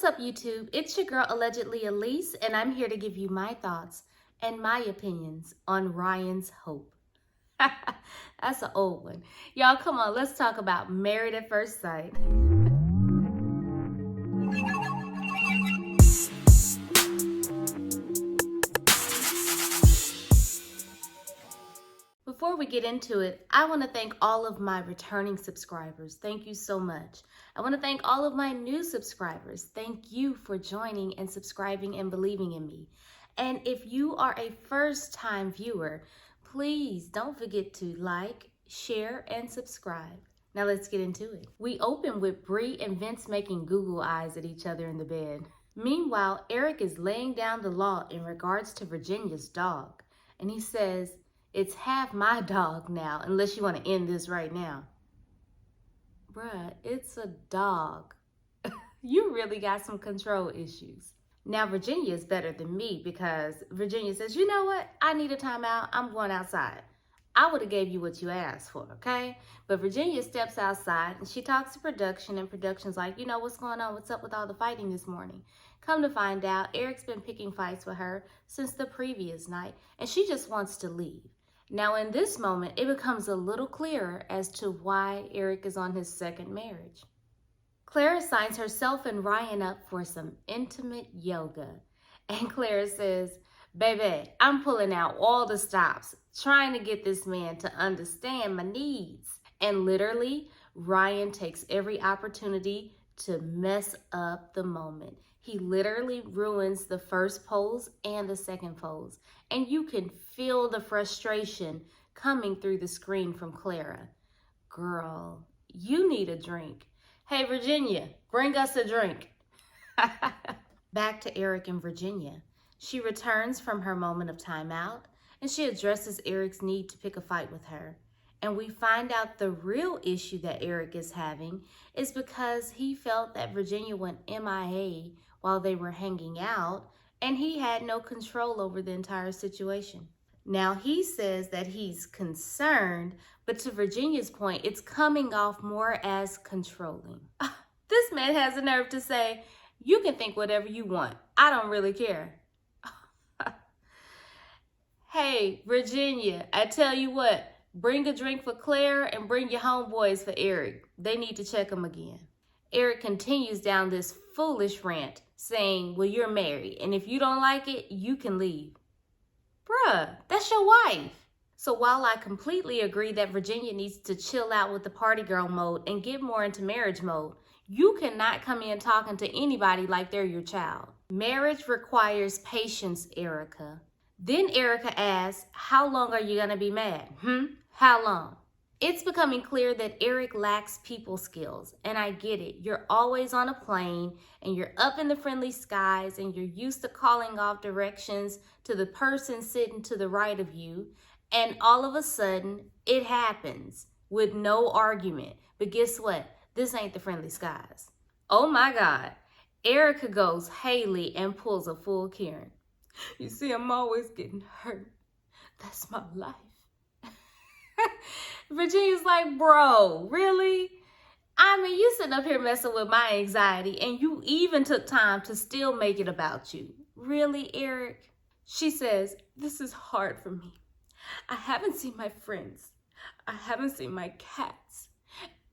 What's up, YouTube? It's your girl, allegedly A-lease, and I'm here to give you my thoughts and my opinions on Ryan's Hope. That's an old one. Y'all, come on, let's talk about Married at First Sight. Before we get into it, I want to thank all of my returning subscribers. Thank you so much. I want to thank all of my new subscribers. Thank you for joining and subscribing and believing in me. And if you are a first-time viewer, please don't forget to like, share, and subscribe. Now let's get into it. We open with Bree and Vince making Google eyes at each other in the bed. Meanwhile, Erik is laying down the law in regards to Virginia's dog. And he says, "It's half my dog now, unless you want to end this right now." Bruh, it's a dog. You really got some control issues. Now, Virginia is better than me because Virginia says, "You know what? I need a timeout. I'm going outside." I would have gave you what you asked for, okay? But Virginia steps outside and she talks to production, and production's like, "You know, what's going on? What's up with all the fighting this morning?" Come to find out, Erik's been picking fights with her since the previous night, and she just wants to leave. Now, in this moment, it becomes a little clearer as to why Erik is on his second marriage. Clara signs herself and Ryan up for some intimate yoga. And Clara says, "Baby, I'm pulling out all the stops, trying to get this man to understand my needs." And literally, Ryan takes every opportunity to mess up the moment. He literally ruins the first pose and the second pose. And you can feel the frustration coming through the screen from Clara. Girl, you need a drink. Hey, Virginia, bring us a drink. Back to Erik and Virginia. She returns from her moment of timeout and she addresses Erik's need to pick a fight with her. And we find out the real issue that Erik is having is because he felt that Virginia went MIA while they were hanging out, and he had no control over the entire situation. Now, he says that he's concerned, but to Virginia's point, it's coming off more as controlling. This man has the nerve to say, "You can think whatever you want. I don't really care." Hey, Virginia, I tell you what, bring a drink for Claire and bring your homeboys for Erik. They need to check him again. Erik continues down this foolish rant, saying, "Well, you're married, and if you don't like it, you can leave." Bruh, that's your wife. So while I completely agree that Virginia needs to chill out with the party girl mode and get more into marriage mode, you cannot come in talking to anybody like they're your child. Marriage requires patience, Erica. Then Erica asks, "How long are you gonna be mad? How long?" It's becoming clear that Erik lacks people skills, and I get it. You're always on a plane, and you're up in the friendly skies, and you're used to calling off directions to the person sitting to the right of you, and all of a sudden, it happens with no argument. But guess what? This ain't the friendly skies. Oh my God. Erica goes Haley and pulls a full Karen. "You see, I'm always getting hurt. That's my life." Virginia's like, "Bro, really? I mean, you sitting up here messing with my anxiety, and you even took time to still make it about you. Really, Erik?" She says, "This is hard for me. I haven't seen my friends. I haven't seen my cats.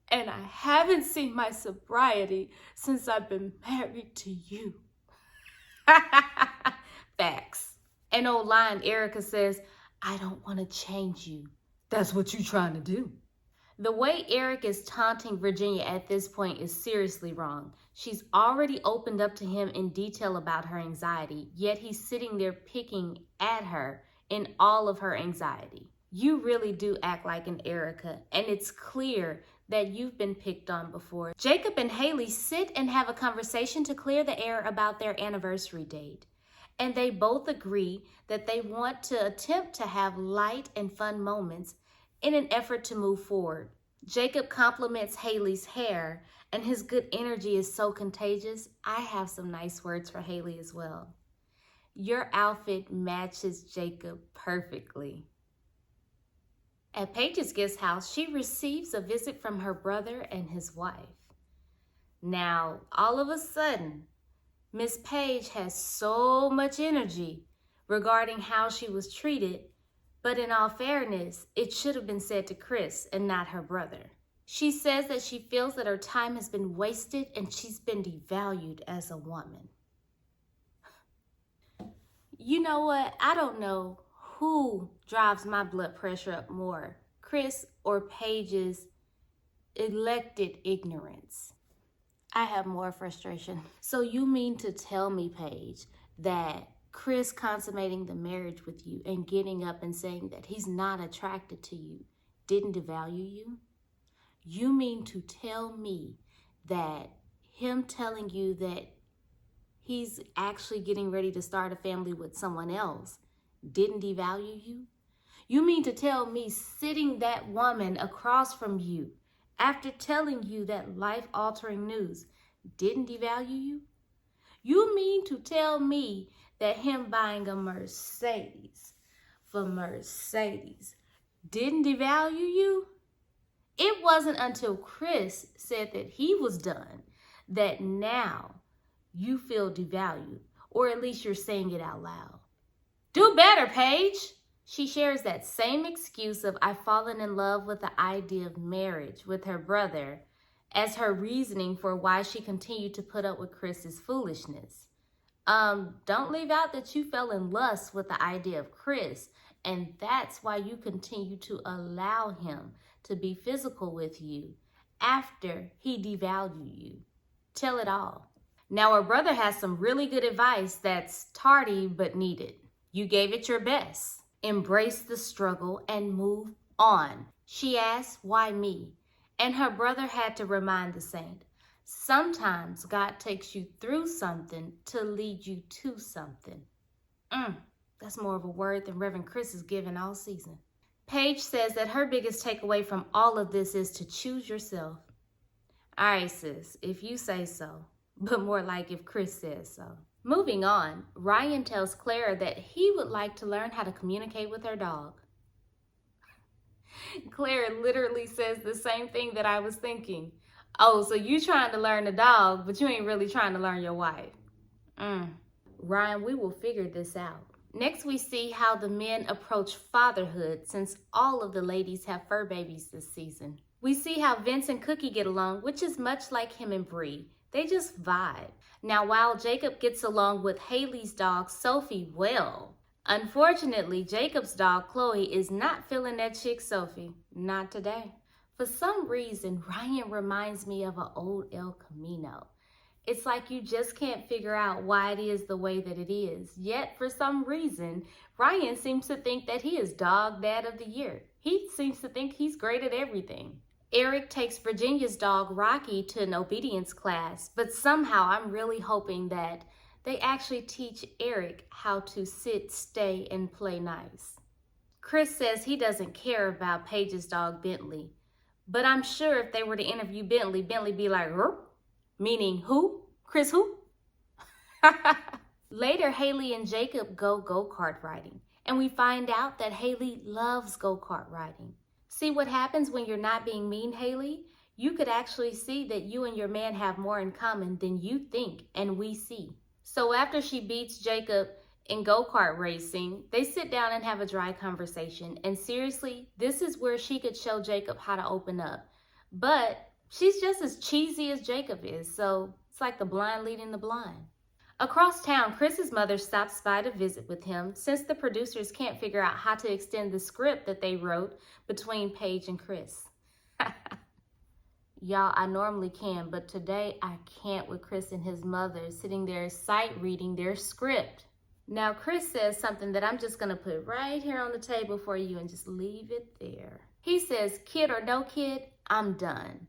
And I haven't seen my sobriety since I've been married to you." Facts. An old line, Erica says, "I don't want to change you. That's what you're trying to do." The way Erik is taunting Virginia at this point is seriously wrong. She's already opened up to him in detail about her anxiety, yet he's sitting there picking at her in all of her anxiety. You really do act like an Erica, and it's clear that you've been picked on before. Jacob and Haley sit and have a conversation to clear the air about their anniversary date. And they both agree that they want to attempt to have light and fun moments in an effort to move forward. Jacob compliments Haley's hair, and his good energy is so contagious. I have some nice words for Haley as well. Your outfit matches Jacob perfectly. At Paige's guest house, she receives a visit from her brother and his wife. Now, all of a sudden, Miss Paige has so much energy regarding how she was treated, but in all fairness, it should have been said to Chris and not her brother. She says that she feels that her time has been wasted and she's been devalued as a woman. You know what? I don't know who drives my blood pressure up more, Chris or Paige's elected ignorance. I have more frustration. So you mean to tell me, Paige, that Chris consummating the marriage with you and getting up and saying that he's not attracted to you didn't devalue you? You mean to tell me that him telling you that he's actually getting ready to start a family with someone else didn't devalue you? You mean to tell me sitting that woman across from you after telling you that life-altering news didn't devalue you? You mean to tell me that him buying a Mercedes for Mercedes didn't devalue you? It wasn't until Chris said that he was done that now you feel devalued, or at least you're saying it out loud. Do better, Paige. She shares that same excuse of I've fallen in love with the idea of marriage with her brother as her reasoning for why she continued to put up with Chris's foolishness. Don't leave out that you fell in lust with the idea of Chris, and that's why you continue to allow him to be physical with you after he devalued you. Tell it all. Now, her brother has some really good advice that's tardy but needed. You gave it your best. Embrace the struggle and move on. She asked, why me? And her brother had to remind the saint, sometimes God takes you through something to lead you to something. That's more of a word than Reverend Chris has given all season. Paige says that her biggest takeaway from all of this is to choose yourself. All right, sis, if you say so, but more like if Chris says so. Moving on, Ryan tells Clara that he would like to learn how to communicate with her dog. Clara literally says the same thing that I was thinking. Oh, so you trying to learn the dog, but you ain't really trying to learn your wife. Ryan, we will figure this out. Next, we see how the men approach fatherhood since all of the ladies have fur babies this season. We see how Vince and Cookie get along, which is much like him and Bree. They just vibe. Now, while Jacob gets along with Haley's dog, Sophie, well, unfortunately, Jacob's dog, Chloe, is not feeling that chick, Sophie. Not today. For some reason, Ryan reminds me of an old El Camino. It's like you just can't figure out why it is the way that it is. Yet, for some reason, Ryan seems to think that he is dog dad of the year. He seems to think he's great at everything. Erik takes Virginia's dog, Rocky, to an obedience class, but somehow I'm really hoping that they actually teach Erik how to sit, stay, and play nice. Chris says he doesn't care about Paige's dog, Bentley, but I'm sure if they were to interview Bentley, Bentley'd be like, "Rrr?" Meaning who? Chris who? Later, Haley and Jacob go go-kart riding, and we find out that Haley loves go-kart riding. See what happens when you're not being mean, Haley? You could actually see that you and your man have more in common than you think and we see. So after she beats Jacob in go-kart racing, they sit down and have a dry conversation. And seriously, this is where she could show Jacob how to open up. But she's just as cheesy as Jacob is, so it's like the blind leading the blind. Across town, Chris's mother stops by to visit with him since the producers can't figure out how to extend the script that they wrote between Paige and Chris. Y'all, I normally can, but today I can't with Chris and his mother sitting there sight reading their script. Now, Chris says something that I'm just going to put right here on the table for you and just leave it there. He says, kid or no kid, I'm done.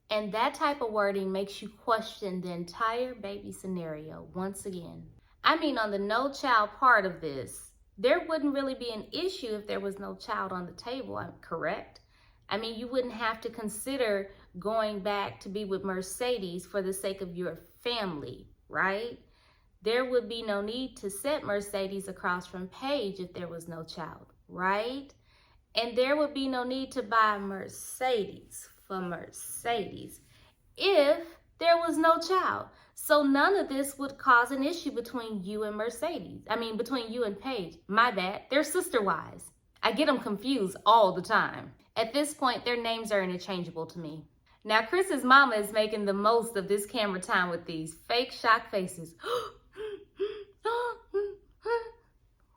And that type of wording makes you question the entire baby scenario once again. I mean, on the no child part of this, there wouldn't really be an issue if there was no child on the table, correct? I mean, you wouldn't have to consider going back to be with Mercedes for the sake of your family, right? There would be no need to set Mercedes across from Paige if there was no child, right? And there would be no need to buy Mercedes for Mercedes if there was no child. So none of this would cause an issue between you and between you and Paige. My bad, they're sister-wives. I get them confused all the time. At this point, their names are interchangeable to me. Now, Chris's mama is making the most of this camera time with these fake shock faces.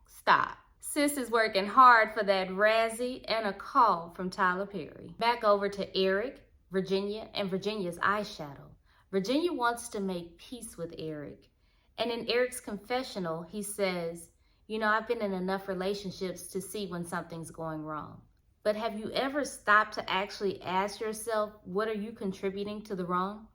Stop. Sis is working hard for that Razzie and a call from Tyler Perry. Back over to Erik, Virginia, and Virginia's eyeshadow. Virginia wants to make peace with Erik. And in Erik's confessional, he says, you know, I've been in enough relationships to see when something's going wrong. But have you ever stopped to actually ask yourself, what are you contributing to the wrong?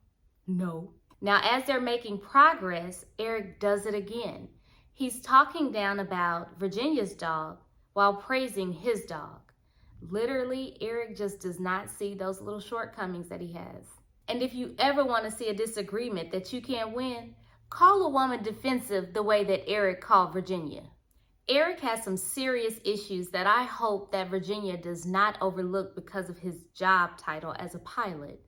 No. Now, as they're making progress, Erik does it again. He's talking down about Virginia's dog while praising his dog. Literally, Erik just does not see those little shortcomings that he has. And if you ever want to see a disagreement that you can't win, call a woman defensive the way that Erik called Virginia. Erik has some serious issues that I hope that Virginia does not overlook because of his job title as a pilot.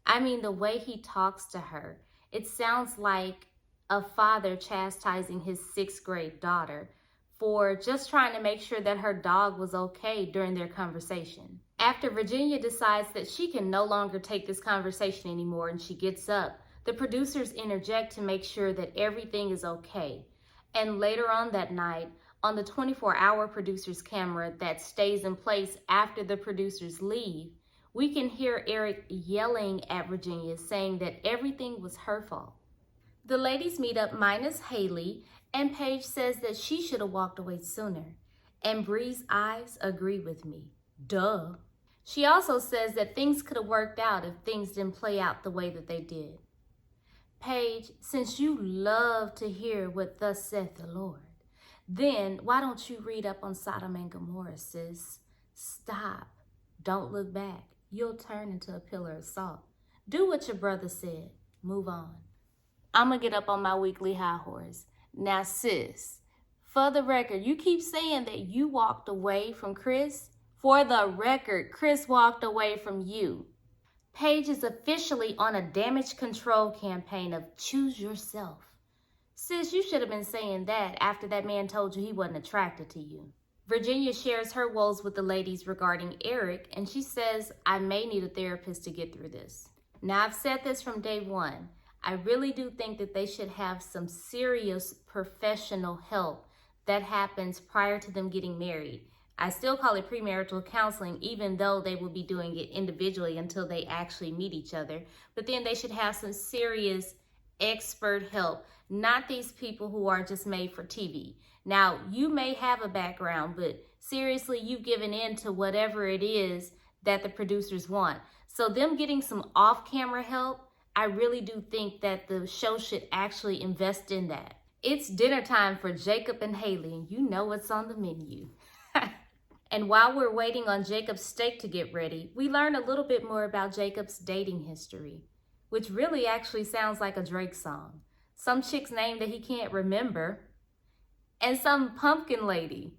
I mean, the way he talks to her, it sounds like a father chastising his 6th grade daughter for just trying to make sure that her dog was okay during their conversation. After Virginia decides that she can no longer take this conversation anymore and she gets up, the producers interject to make sure that everything is okay. And later on that night, on the 24-hour producer's camera that stays in place after the producers leave, we can hear Erik yelling at Virginia, saying that everything was her fault. The ladies meet up minus Haley, and Paige says that she should have walked away sooner. And Bree's eyes agree with me. Duh. She also says that things could have worked out if things didn't play out the way that they did. Paige, since you love to hear what thus saith the Lord, then why don't you read up on Sodom and Gomorrah, sis? Stop. Don't look back. You'll turn into a pillar of salt. Do what your brother said. Move on. I'm going to get up on my weekly high horse. Now, sis, for the record, you keep saying that you walked away from Chris. For the record, Chris walked away from you. Paige is officially on a damage control campaign of choose yourself. Sis, you should have been saying that after that man told you he wasn't attracted to you. Virginia shares her woes with the ladies regarding Erik, and she says, I may need a therapist to get through this. Now, I've said this from day one. I really do think that they should have some serious professional help that happens prior to them getting married. I still call it premarital counseling, even though they will be doing it individually until they actually meet each other. But then they should have some serious expert help, not these people who are just made for TV. Now, you may have a background, but seriously, you've given in to whatever it is that the producers want. So them getting some off-camera help, I really do think that the show should actually invest in that. It's dinner time for Jacob and Haley, and you know what's on the menu. And while we're waiting on Jacob's steak to get ready, we learn a little bit more about Jacob's dating history, which really actually sounds like a Drake song. Some chick's name that he can't remember, and some pumpkin lady.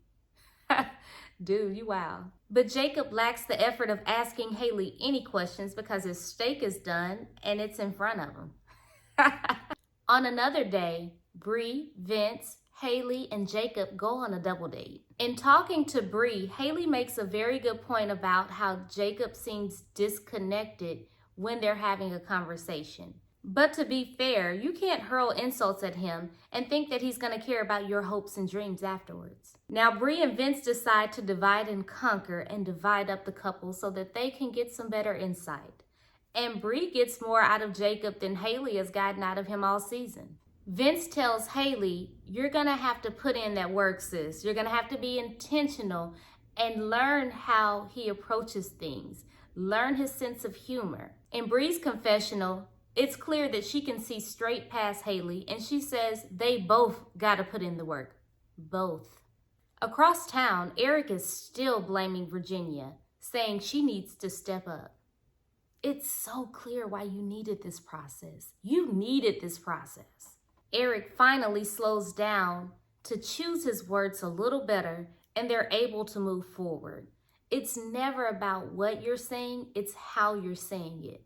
Dude, you wow. But Jacob lacks the effort of asking Haley any questions because his steak is done and it's in front of him. On another day, Bree, Vince, Haley, and Jacob go on a double date. In talking to Bree, Haley makes a very good point about how Jacob seems disconnected when they're having a conversation. But to be fair, you can't hurl insults at him and think that he's going to care about your hopes and dreams afterwards. Now, Bree and Vince decide to divide and conquer and divide up the couple so that they can get some better insight. And Bree gets more out of Jacob than Haley has gotten out of him all season. Vince tells Haley, you're going to have to put in that work, sis. You're going to have to be intentional and learn how he approaches things. Learn his sense of humor. In Bree's confessional, it's clear that she can see straight past Haley, and she says they both got to put in the work. Both. Across town, Erik is still blaming Virginia, saying she needs to step up. It's so clear why you needed this process. You needed this process. Erik finally slows down to choose his words a little better, and they're able to move forward. It's never about what you're saying, it's how you're saying it.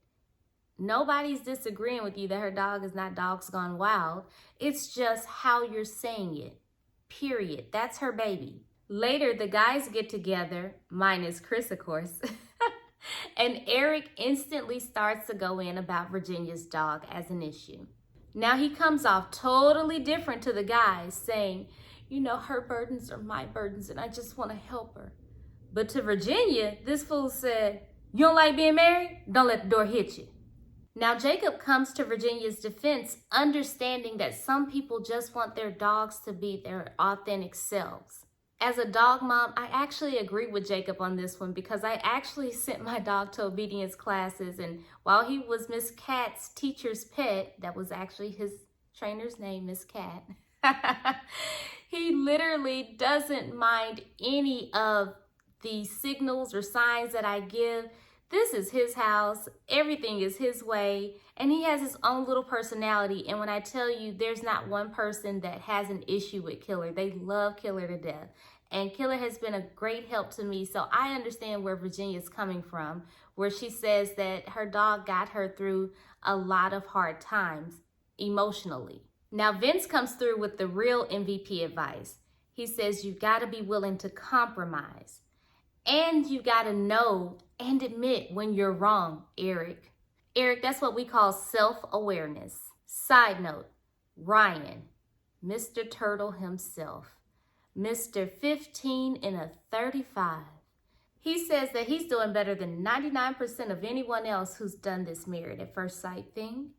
Nobody's disagreeing with you that her dog is not Dogs Gone Wild. It's just how you're saying it. Period. That's her baby. Later, the guys get together, minus Chris, of course, and Erik instantly starts to go in about Virginia's dog as an issue. Now he comes off totally different to the guys, saying, you know, her burdens are my burdens and I just want to help her. But to Virginia, this fool said, you don't like being married? Don't let the door hit you. Now Jacob comes to Virginia's defense, understanding that some people just want their dogs to be their authentic selves. As a dog mom, I actually agree with Jacob on this one because I actually sent my dog to obedience classes, and while he was Miss Cat's teacher's pet, that was actually his trainer's name, Miss Cat, he literally doesn't mind any of the signals or signs that I give. This is his house, everything is his way, and he has his own little personality. And when I tell you, there's not one person that has an issue with Killer. They love Killer to death. And Killer has been a great help to me. So I understand where Virginia's coming from, where she says that her dog got her through a lot of hard times emotionally. Now Vince comes through with the real MVP advice. He says you gotta be willing to compromise. And you gotta know and admit when you're wrong, Erik. Erik, that's what we call self-awareness. Side note, Ryan, Mr. Turtle himself, Mr. 15 in a 35. He says that he's doing better than 99% of anyone else who's done this married at first sight thing.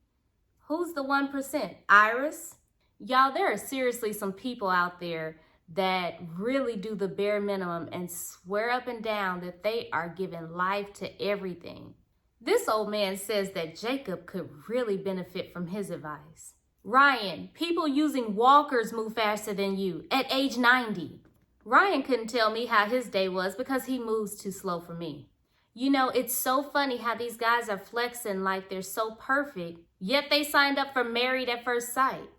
Who's the 1%? Iris? Y'all, there are seriously some people out there that really do the bare minimum and swear up and down that they are giving life to everything. This old man says that Jacob could really benefit from his advice. Ryan, people using walkers move faster than you at age 90. Ryan couldn't tell me how his day was because he moves too slow for me. You know, it's so funny how these guys are flexing like they're so perfect, yet they signed up for Married at First Sight.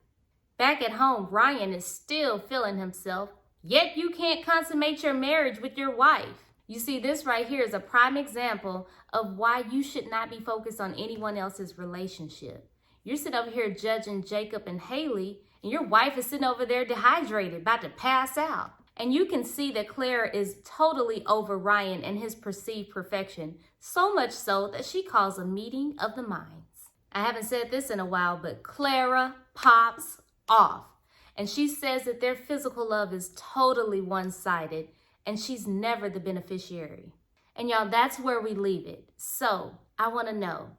Back at home, Ryan is still feeling himself, yet you can't consummate your marriage with your wife. You see, this right here is a prime example of why you should not be focused on anyone else's relationship. You're sitting over here judging Jacob and Haley, and your wife is sitting over there dehydrated, about to pass out. And you can see that Clara is totally over Ryan and his perceived perfection, so much so that she calls a meeting of the minds. I haven't said this in a while, but Clara pops off. And she says that their physical love is totally one-sided, and she's never the beneficiary. And y'all, that's where we leave it. So I want to know,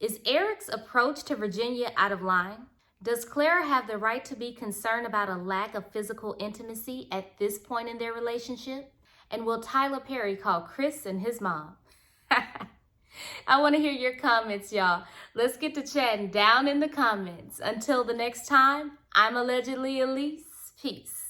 is Erik's approach to Virginia out of line? Does Clara have the right to be concerned about a lack of physical intimacy at this point in their relationship? And will Tyler Perry call Chris and his mom? I want to hear your comments, y'all. Let's get to chatting down in the comments. Until the next time, I'm allegedly A-lease. Peace.